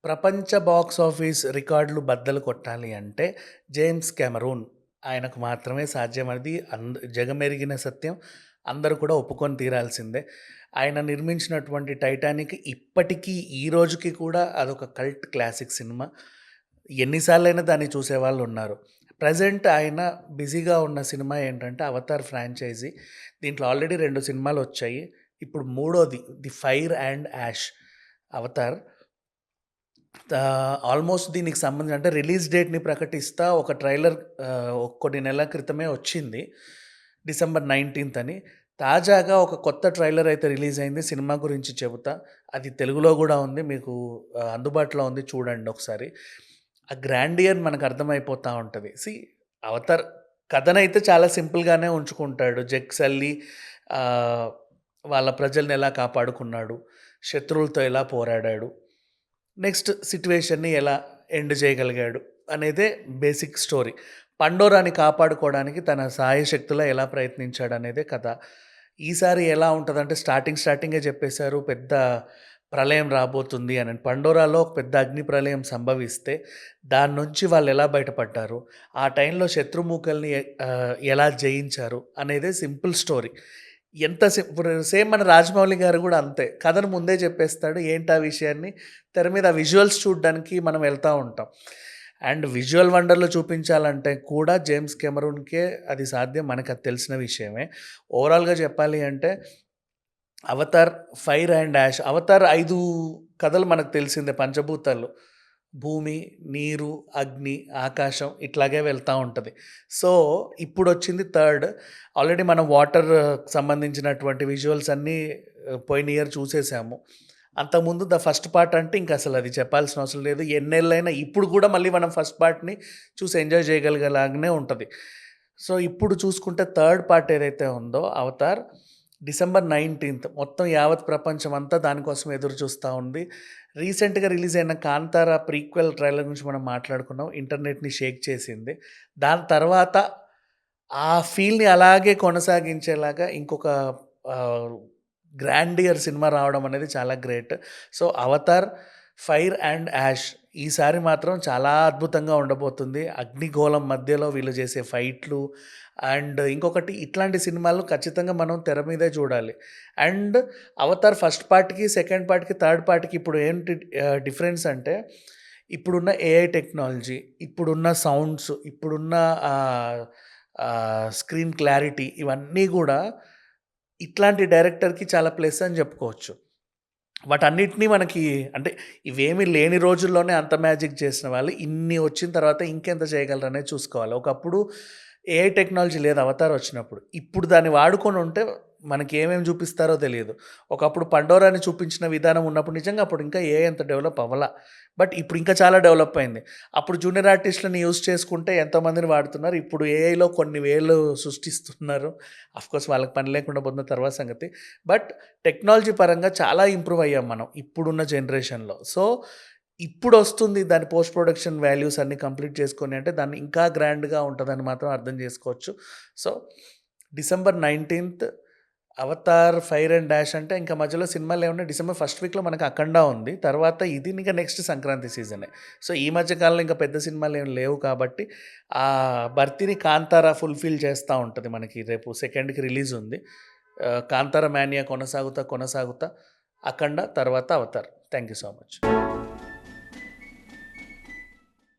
ప్రపంచ box office రికార్డులు బద్దలు కొట్టాలి అంటే జేమ్స్ కెమెరూన్ ఆయనకు మాత్రమే సాధ్యం. అది జగమెరిగిన సత్యం. అందరూ కూడా ఒప్పుకొని తీరాల్సిందే. ఆయన నిర్మించినటువంటి 'టైటానిక్' ఇప్పటికీ ఈ రోజుకి కూడా అదొక కల్ట్ క్లాసిక్ సినిమా. ఎన్ని సార్లైనా దాన్ని చూసేవాళ్ళున్నారు. ప్రెజెంట్ ఆయన బిజీగా ఉన్న సినిమా ఏంటంటే 'అవతార్' ఫ్రాంచైజీ. దీంట్లో ఆల్రెడీ 2 సినిమాలొచ్చాయి. ఇప్పుడు మూడోది 'the fire and ash' 'Avatar'. Almost దీనికి సంబంధించి అంటే రిలీజ్ డేట్‌ని ప్రకటిస్తా ఒక ట్రైలర్ కొన్ని నెలల క్రితమే వచ్చింది. డిసెంబర్ 19 అని. తాజాగా ఒక కొత్త ట్రైలర్ అయితే రిలీజ్ అయింది. సినిమా గురించి చెబుతా. అది తెలుగులో గూడా ఉంది. మీకు అందుబాటులో ఉంది, చూడండి ఒకసారి. ఆ గ్రాండియర్ మనకు అర్థమైపోతా ఉంటది. అవతార్ కథనైతే చాలా సింపుల్‌గానే ఉంచుకుంటాడు. జెక్ సల్లి ఆహ్, వాళ్ళ ప్రజల్ని ఎలా కాపాడుకున్నాడు, శత్రువులతో ఎలా పోరాడాడు, నెక్స్ట్ సిట్యుయేషన్‌ని ఎలా ఎండ్ చేయగలిగాడు అనేదే బేసిక్ స్టోరీ. పండోరాని కాపాడుకోవడానికి తన శాయశక్తులా ఎలా ప్రయత్నించాడనేదే కథ. ఈసారి ఎలా ఉంటదంటే స్టార్టింగే చెప్పేశారు, పెద్ద ప్రళయం రాబోతుంది అని. పండోరాలో ఒక పెద్ద అగ్ని ప్రళయం సంభవిస్తే దాని నుంచి వాళ్ళెలా బయటపడ్డారు, ఆ టైంలో శత్రుమూకల్ని ఎలా జయించారు అనేదే సింపుల్ స్టోరీ. ఇప్పుడు సేమ్ మన రాజమౌళి గారు గూడా అంతే. కథను ముందే చెప్పేస్తాడు. ఏంటా విషయాన్ని తెర మీద విజువల్స్ చూడ్డానికి మనం వెళ్తా ఉంటాం. అండ్ విజువల్ వండర్‌లో చూపించాలంటే కూడా జేమ్స్ కెమెరూన్‌కే అది సాధ్యం. మనకది తెలిసిన విషయమే. ఓవరాల్‌గా చెప్పాలి అంటే 'Avatar', 'fire and ash'. 'Avatar' 5 కథలు మనకు తెలిసిందే, పంచభూతాలు. భూమి, నీరు, అగ్ని, ఆకాశం ఇట్లాగే వెళ్తా ఉంటది. సో, ఇప్పుడొచ్చింది థర్డ్. ఆల్రెడీ మనం వాటర్ సంబంధించినటువంటి విజువల్స్ అన్నీ పోయిన ఇయర్ చూసేసాము. అంతకుముందు ఫస్ట్ పార్ట్ అంటే ఇంకసలు అది చెప్పాల్సిన అవసరం లేదు. ఎన్నేళ్ళైనా ఇప్పుడు కూడా మళ్ళీ మనం ఫస్ట్ పార్ట్‌ని చూసి ఎంజాయ్ చేయగలిగేలాగానే ఉంటది. సో, ఇప్పుడు చూసుకుంటే థర్డ్ పార్ట్ ఏదైతే ఉందో 'అవతార్' డిసెంబర్ 19 మొత్తం యావత్ ప్రపంచం అంతా దానికోసం ఎదురు చూస్తూ ఉంది. రీసెంట్‌గా రిలీజ్ అయిన 'కాంతార' ప్రీక్వెల్ ట్రైలర్ గురించి మనం మాట్లాడుకున్నాం. ఇంటర్నెట్‌ని షేక్ చేసింది. దాని తర్వాత ఆ ఫీల్‌ని అలాగే కొనసాగించేలాగా ఇంకొక ఆహ్, గ్రాండియర్ సినిమా రావడం అనేది చాలా great. So, 'Avatar', 'fire and ash' ఈసారి మాత్రం చాలా అద్భుతంగా ఉండబోతుంది. అగ్నిగోళం మధ్యలో వీళ్ళు చేసే ఫైట్‌లు అండ్ ఇంకొకటి ఇట్లాంటి సినిమాలు ఖచ్చితంగా మనం తెర మీదే చూడాలి. అండ్ 'అవతార్' ఫస్ట్ పార్ట్‌కి, సెకండ్ పార్ట్‌కి, థర్డ్ పార్ట్‌కి ఇప్పుడు ఏంటి డిఫరెన్స్ అంటే ఇప్పుడున్న ఏఐ టెక్నాలజీ, ఇప్పుడున్న సౌండ్స్, ఇప్పుడున్న ఆహ్, స్క్రీన్ క్లారిటీ ఇవన్నీ గూడా ఇట్లాంటి డైరెక్టర్‌కి చాలా ప్లస్ అని చెప్పుకోవచ్చు. వాటన్నిటిని మనకి అంటే ఇవేమీ లేని రోజుల్లోనే అంత మ్యాజిక్ చేసిన వాళ్ళు ఇన్ని వచ్చిన తర్వాత ఇంకెంత చేయగలరనేది చూసుకోవాలి. ఒకప్పుడు ఏఐ టెక్నాలజీ లేదు 'అవతార్' వచ్చినప్పుడు. ఇప్పుడు దాన్ని వాడుకొని ఉంటే మనకి ఏమేమి చూపిస్తారో తెలియదు. ఒకప్పుడు 'పండోరాని' చూపించిన విధానం ఉన్నప్పుడు నిజంగా అప్పుడు ఇంకా ఏఐ అంత డెవలప్ అవ్వలా. బట్ ఇప్పుడు ఇంకా చాలా డెవలప్ అయింది. అప్పుడు జూనియర్ ఆర్టిస్ట్‌లని యూజ్ చేసుకుంటే ఎంతోమందిని వాడుతున్నారు. ఇప్పుడు ఏఐలో కొన్ని వేలు సృష్టిస్తున్నారు. ఆఫ్‌కోర్స్ వాళ్ళకి పని లేకుండా పోతున్న తర్వాత సంగతి. బట్ టెక్నాలజీ పరంగా చాలా ఇంప్రూవ్ అయ్యాం మనం ఇప్పుడున్న జనరేషన్‌లో. సో, ఇప్పుడొస్తుంది దాని పోస్ట్ ప్రొడక్షన్ వాల్యూస్ అన్నీ కంప్లీట్ చేసుకొని అంటే దాన్ని ఇంకా గ్రాండ్‌గా ఉంటదని మాత్రం అర్థం చేసుకోవచ్చు. So, December 19 'Avatar', 'fire and dash' అంటే ఇంకా మధ్యలో సినిమాలేమున్నాయి. డిసెంబర్ ఫస్ట్ వీక్‌లో మనకు 'అఖండ' ఉంది. తర్వాత ఇది ఇంకా నెక్స్ట్ సంక్రాంతి సీజనే. సో, ఈ మధ్య కాలంలో ఇంకా పెద్ద సినిమాలేమి లేవు కాబట్టి ఆ భర్తీని 'కాంతార' ఫుల్‌ఫిల్ చేస్తా ఉంటది మనకి. రేపు సెకండ్‌కి రిలీజ్ ఉంది. 'కాంతార మానియా' కొనసాగుతా 'అఖండ' తర్వాత 'Avatar'. Thank you so much.